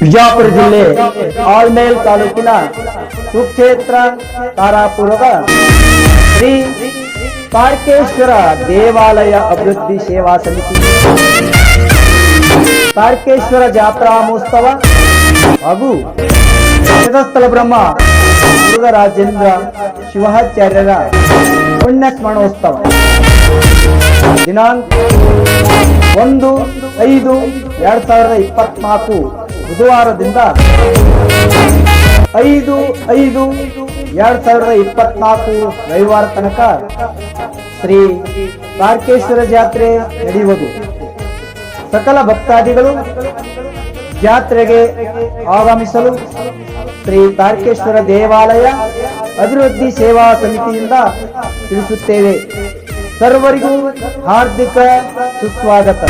ವಿಜಯಪುರ ಜಿಲ್ಲೆ ಆಲ್ಮೇಲ್ ತಾಲೂಕಿನ ಸುಕ್ಷೇತ್ರ ತಾರಾಪುರದ ಶ್ರೀ ತಾರಕೇಶ್ವರ ದೇವಾಲಯ ಅಭಿವೃದ್ಧಿ ಸೇವಾ ಸಮಿತಿ ತಾರಕೇಶ್ವರ ಜಾತ್ರಾ ಮಹೋತ್ಸವ ಹಾಗೂ ಸಿದ್ಧಸ್ಥಲ ಬ್ರಹ್ಮ ಮುರುಘರಾಜೇಂದ್ರ ಶಿವಾಚಾರ್ಯರ ಪುಣ್ಯ ಸ್ಮರಣೋತ್ಸವ ದಿನಾಂಕ 1/5/2024 ಬುಧವಾರದಿಂದ 5/5/2024 ರವಿವಾರ ತನಕ ಶ್ರೀ ತಾರಕೇಶ್ವರ ಜಾತ್ರೆ ನಡೆಯುವುದು. ಸಕಲ ಭಕ್ತಾದಿಗಳು ಜಾತ್ರೆಗೆ ಆಗಮಿಸಲು ಶ್ರೀ ತಾರಕೇಶ್ವರ ದೇವಾಲಯ ಅಭಿವೃದ್ಧಿ ಸೇವಾ ಸಮಿತಿಯಿಂದ ತಿಳಿಸುತ್ತೇವೆ. ಸರ್ವರಿಗೂ ಹಾರ್ದಿಕ ಸುಸ್ವಾಗತ.